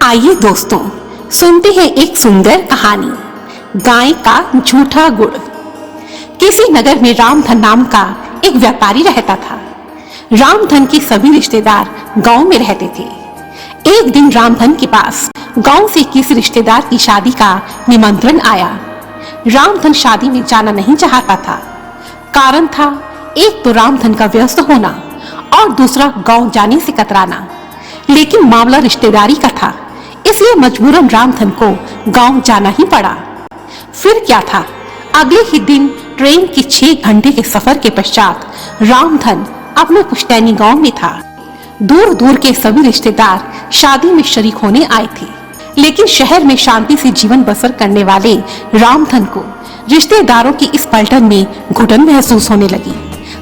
आइए दोस्तों, सुनते हैं एक सुंदर कहानी, गाय का झूठा गुड़। किसी नगर में रामधन नाम का एक व्यापारी रहता था। रामधन के सभी रिश्तेदार गांव में रहते थे। एक दिन रामधन के पास गांव से किसी रिश्तेदार की शादी का निमंत्रण आया। रामधन शादी में जाना नहीं चाहता था। कारण था, एक तो रामधन का व्यस्त होना और दूसरा गांव जाने से कतराना। लेकिन मामला रिश्तेदारी का था, इसलिए मजबूरन रामधन को गांव जाना ही पड़ा। फिर क्या था, अगले ही दिन ट्रेन के 6 घंटे के सफर के पश्चात रामधन अपने पुश्तैनी गांव में था। दूर दूर के सभी रिश्तेदार शादी में शरीक होने आए थे, लेकिन शहर में शांति से जीवन बसर करने वाले रामधन को रिश्तेदारों की इस पलटन में घुटन महसूस होने लगी।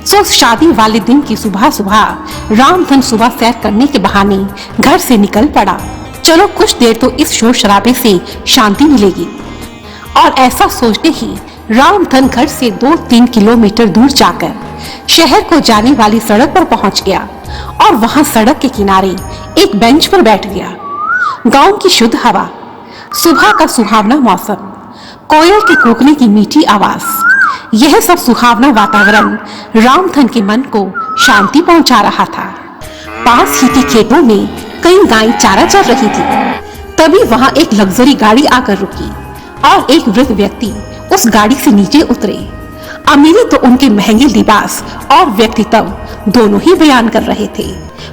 सो शादी वाले दिन की सुबह सुबह रामधन सुबह सैर करने के बहाने घर से निकल पड़ा। चलो कुछ देर तो इस शोर शराबे से शांति मिलेगी। और ऐसा सोचते ही रामधन घर से 2-3 किलोमीटर दूर जाकर शहर को जाने वाली सड़क पर पहुंच गया और वहां सड़क के किनारे एक बेंच पर बैठ गया। गांव की शुद्ध हवा, सुबह का सुहावना मौसम, कोयल के कूकने की मीठी आवाज, यह सब सुहावना वातावरण रामधन के मन को शांति पहुंचा रहा था। पास ही के खेतों में कई गायें चारा चर रही थी। तभी वहां एक लग्जरी गाड़ी आकर रुकी और एक वृद्ध व्यक्ति उस गाड़ी से नीचे उतरे। अमीरी तो उनके महंगे लिबास और व्यक्तित्व दोनों ही बयान कर रहे थे।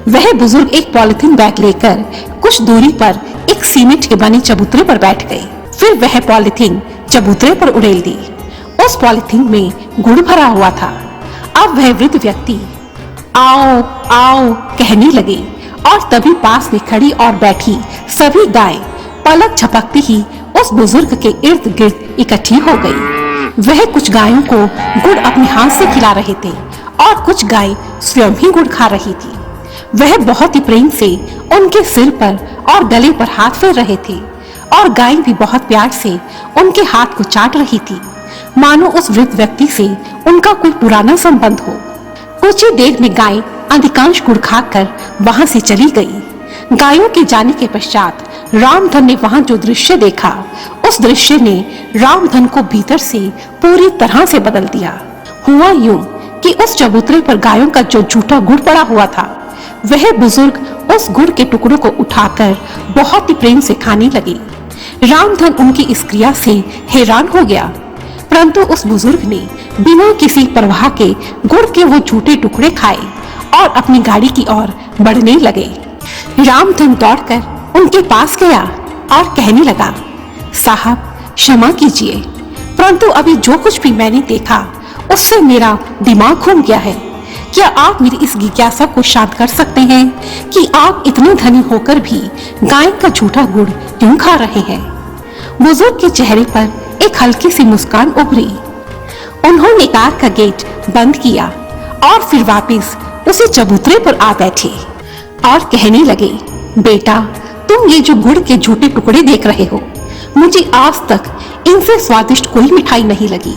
वह बुजुर्ग एक पॉलिथीन बैग लेकर कुछ दूरी पर एक सीमेंट के बने चबूतरे पर बैठ गए। फिर वह पॉलिथीन चबूतरे पर उड़ेल दी। उस पॉलिथीन में गुड़ भरा हुआ था। अब वह वृद्ध व्यक्ति आओ आओ कहने लगे और तभी पास में खड़ी और बैठी सभी गायें पलक झपकती ही उस बुजुर्ग के इर्द गिर्द इकट्ठी हो गई। वह कुछ गायों को गुड़ अपने हाथ से खिला रहे थे और कुछ गायें स्वयं ही गुड़ खा रही थी। वह बहुत ही प्रेम से उनके सिर पर और गले पर हाथ फेर रहे थे और गाय भी बहुत प्यार से उनके हाथ को चाट रही थी, मानो उस वृद्ध व्यक्ति से उनका कोई पुराना संबंध हो। कुछ ही देर में गाय अधिकांश गुड़ खाकर वहां से चली गई। गायों के जाने के पश्चात रामधन ने वहां जो दृश्य देखा, उस दृश्य ने रामधन को भीतर से पूरी तरह से बदल दिया। हुआ यूं कि उस चबूतरे पर गायों का जो झूठा गुड़ पड़ा हुआ था, वह बुजुर्ग उस गुड़ के टुकड़ों को उठाकर बहुत ही प्रेम से खाने लगे। रामधन उनकी इस क्रिया से हैरान हो गया, परंतु उस बुजुर्ग ने बिना किसी परवाह के गुड़ के वो झूठे टुकड़े खाए और अपनी गाड़ी की ओर बढ़ने लगे। रामधन दौड़कर उनके पास गया और कहने लगा, साहब क्षमा कीजिए, परंतु अभी जो कुछ भी मैंने देखा उससे मेरा दिमाग घूम गया है। क्या आप मेरी इस जिज्ञासा को शांत कर सकते हैं कि आप इतने धनी होकर भी गाय का झूठा गुड़ क्यों खा रहे हैं? बुजुर्ग के चेहरे पर एक हल्की सी मुस्कान उभरी। उन्होंने कार का गेट बंद किया और फिर वापस उसी चबूतरे पर आ बैठे और कहने लगे, बेटा तुम ये जो गुड़ के झूठे टुकड़े देख रहे हो, मुझे आज तक इनसे स्वादिष्ट कोई मिठाई नहीं लगी।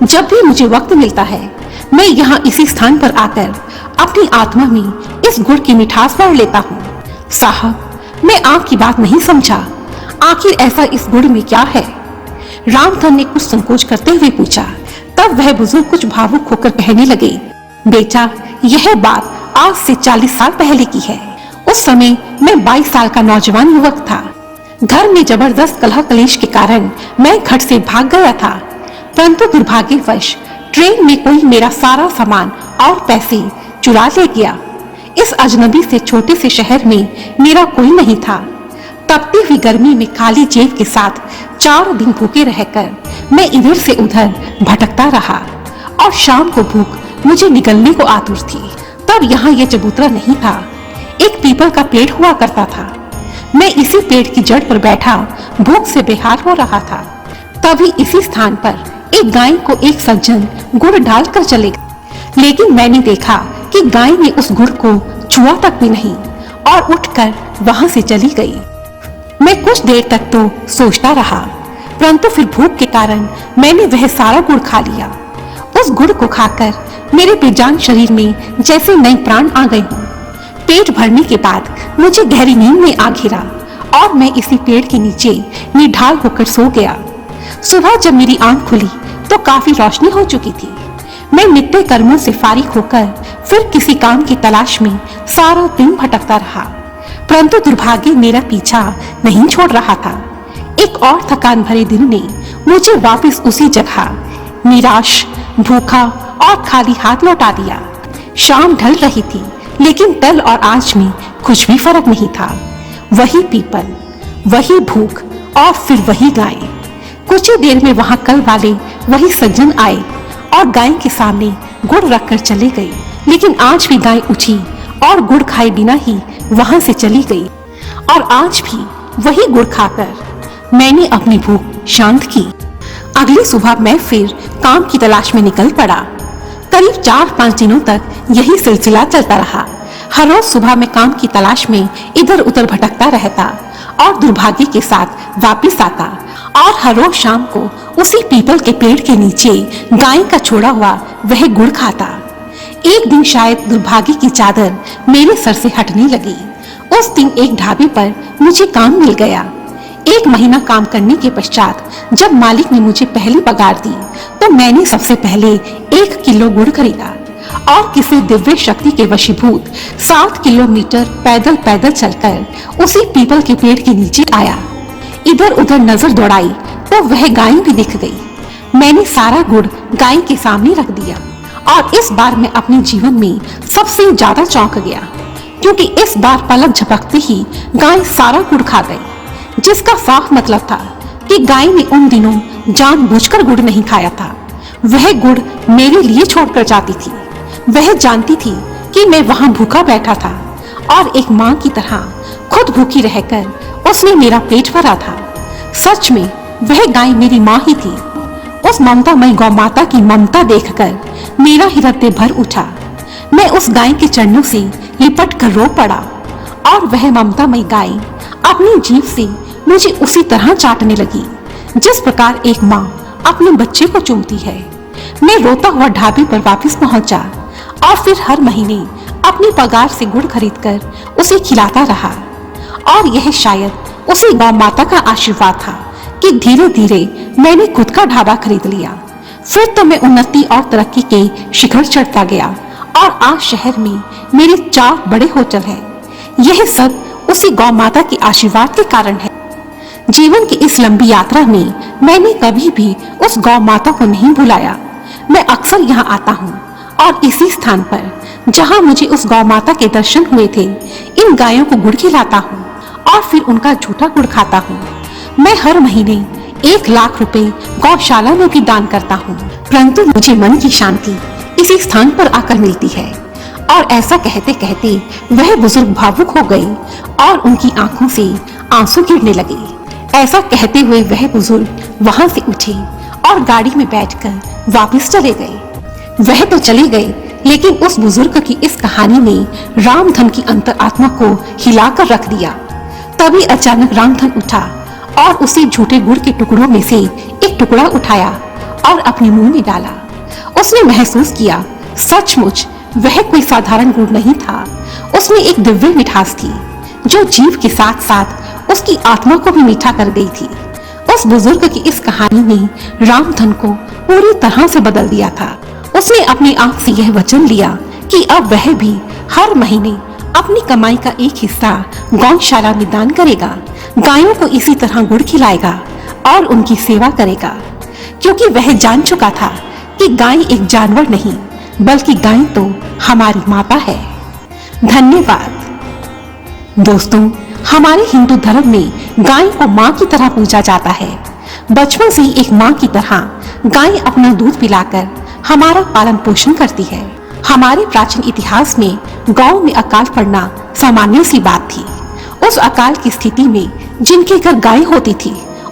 जब भी मुझे वक्त मिलता है, मैं यहाँ इसी स्थान पर आकर अपनी आत्मा में इस गुड़ की मिठास भर लेता हूँ। साहब, मैं आपकी बात नहीं समझा, आखिर ऐसा इस गुड़ में क्या है? रामधन ने कुछ संकोच करते हुए पूछा। तब वह बुजुर्ग कुछ भावुक होकर कहने लगे, बेटा यह बात आज से 40 साल पहले की है। उस समय मैं 22 साल का नौजवान युवक था। घर में जबरदस्त कलह कलेश के कारण मैं घर से भाग गया था, परंतु दुर्भाग्यवश ट्रेन में कोई मेरा सारा सामान और पैसे चुरा ले गया। इस अजनबी से छोटे से शहर में मेरा कोई नहीं था। तपती हुई गर्मी में खाली जेब के साथ 4 दिन भूखे रहकर मैं इधर से उधर भटकता रहा और शाम को भूख मुझे निगलने को आतुर थी। तब यहाँ यह चबूतरा नहीं था, एक पीपल का पेड़ हुआ करता था। मैं इसी पेड़ की जड़ पर बैठा भूख से बेहाल हो रहा था। तभी इसी स्थान पर एक गाय को एक सज्जन गुड़ डालकर चले गए, लेकिन मैंने देखा कि गाय ने उस गुड़ को छुआ तक भी नहीं और उठकर वहां से चली गई। मैं कुछ देर तक तो सोचता रहा, परंतु फिर भूख के कारण मैंने वह सारा गुड़ खा लिया। उस गुड़ को खाकर मेरे बेजान शरीर में जैसे नए प्राण आ गए हों। पेट भरने के बाद मुझे गहरी नींद में आ घिरा और मैं इसी पेड़ के नीचे निढाल होकर सो गया। सुबह जब मेरी आंख खुली तो काफी रोशनी हो चुकी थी। मैं नित्य कर्मों से फारिग होकर फिर किसी काम की तलाश में सारा दिन भटकता रहा, परंतु दुर्भाग्य मेरा पीछा नहीं छोड़ रहा था। एक और थकान भरे दिन ने मुझे वापस उसी जगह निराश, भूखा और खाली हाथ लौटा दिया। शाम ढल रही थी, लेकिन कल और आज में कुछ भी फर्क नहीं था। वही पीपल, वही भूख और फिर वही गाय। कुछ ही देर में वहां कल वाले वही सज्जन आए और गाय के सामने गुड़ रखकर चले गए, लेकिन आज भी गाय उठी और गुड़ खाए बिना ही वहां से चली गई। और आज भी वही गुड़ खाकर मैंने अपनी भूख शांत की। अगली सुबह मैं फिर काम की तलाश में निकल पड़ा। करीब 4-5 दिनों तक यही सिलसिला चलता रहा। हर रोज सुबह मैं काम की तलाश में इधर उधर भटकता रहता और दुर्भाग्य के साथ वापस आता, और हर रोज शाम को उसी पीपल के पेड़ के नीचे गाय का छोड़ा हुआ वह गुड़ खाता। एक दिन शायद दुर्भाग्य की चादर मेरे सर से हटने लगी। उस दिन एक ढाबे पर मुझे काम मिल गया। 1 महीना काम करने के पश्चात जब मालिक ने मुझे पहली पगार दी तो मैंने सबसे पहले 1 किलो गुड़ खरीदा और किसी दिव्य शक्ति के वशीभूत 7 किलोमीटर पैदल पैदल चलकर उसी पीपल के पेड़ के नीचे आया। इधर उधर नजर दौड़ाई तो वह गाय भी दिख गई। मैंने सारा गुड़ गाय के सामने रख दिया और इस बार मैं अपने जीवन में सबसे ज्यादा चौंक गया, क्योंकि इस बार पलक झपकते ही गाय सारा गुड़ खा गई, जिसका साफ मतलब था कि गाय ने उन दिनों जानबूझकर गुड़ नहीं खाया था। वह गुड़ मेरे लिए छोड़कर जाती थी। वह जानती थी कि मैं वहां भूखा बैठा था और एक माँ की तरह खुद भूखी रहकर उसने मेरा पेट भरा था। सच में वह गाय मेरी माँ ही थी। उस ममतामयी गौ माता की ममता देखकर मेरा हृदय भर उठा। मैं उस गाय के चरणों से लिपट कर रो पड़ा और वह ममतामयी गाय अपनी जीभ से मुझे उसी तरह चाटने लगी जिस प्रकार एक माँ अपने बच्चे को चूमती है। मैं रोता हुआ ढाबे पर वापस पहुंचा और फिर हर महीने अपनी पगार से गुड़ खरीदकर उसे खिलाता रहा। और यह शायद उसी गौ माता का आशीर्वाद था कि धीरे धीरे मैंने खुद का ढाबा खरीद लिया। फिर तो मैं उन्नति और तरक्की के शिखर चढ़ता गया और आज शहर में मेरे 4 बड़े होटल हैं। यह सब उसी गौ माता के आशीर्वाद के कारण है। जीवन की इस लंबी यात्रा में मैंने कभी भी उस गौ माता को नहीं भुलाया। मैं अक्सर यहाँ आता हूँ और इसी स्थान पर जहाँ मुझे उस गौ माता के दर्शन हुए थे, इन गायों को गुड़ खिलाता हूँ और फिर उनका झूठा गुड़ खाता हूँ। मैं हर महीने 1 लाख रुपए गौशाला में भी दान करता हूँ, परंतु मुझे मन की शांति इसी स्थान पर आकर मिलती है। और ऐसा कहते कहते वह बुजुर्ग भावुक हो गई और उनकी आंखों से आंसू गिरने लगे। ऐसा कहते हुए वह बुजुर्ग वहां से उठे और गाड़ी में बैठकर वापस चले गए। वह तो चले गए, लेकिन उस बुजुर्ग की इस कहानी ने रामधन की अंतरात्मा को हिलाकर रख दिया। तभी अचानक रामधन उठा और उसे झूठे गुड़ के टुकड़ों में से एक टुकड़ा उठाया और अपने मुंह में डाला। उसने महसूस किया सचमुच वह कोई साधारण गुड़ नहीं था। उसमें एक दिव्य मिठास थी जो जीव के साथ साथ उसकी आत्मा को भी मीठा कर गई थी। उस बुजुर्ग की इस कहानी ने रामधन को पूरी तरह से बदल दिया था। उसने अपनी आंख से यह वचन लिया कि अब वह भी हर महीने अपनी कमाई का एक हिस्सा गौशाला में दान करेगा, गायों को इसी तरह गुड़ खिलाएगा और उनकी सेवा करेगा, क्योंकि वह जान चुका था कि गाय एक जानवर नहीं बल्कि गाय तो हमारी माता है। धन्यवाद। दोस्तों, हमारे हिंदू धर्म में गाय को माँ की तरह पूजा जाता है। बचपन से ही एक माँ की तरह गाय अपना दूध पिलाकर हमारा पालन पोषण करती है। हमारे प्राचीन इतिहास में गांव में अकाल पड़ना सामान्य सी बात थी। उस अकाल की स्थिति में जिनके घर गाय होती थी,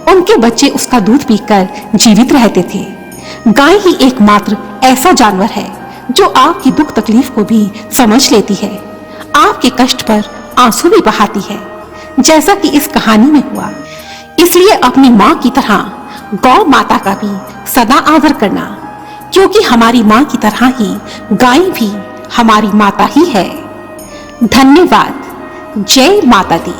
उनके बच्चे उसका दूध पीकर जीवित रहते थे। गाय ही एकमात्र ऐसा जानवर है जो आपकी दुख तकलीफ को भी समझ लेती है, आपके कष्ट पर आंसू भी बहाती है, जैसा कि इस कहानी में हुआ। इसलिए अपनी माँ की तरह गौ माता का भी सदा आदर करना, क्योंकि हमारी माँ की तरह ही गाय भी हमारी माता ही है। धन्यवाद। जय माता दी।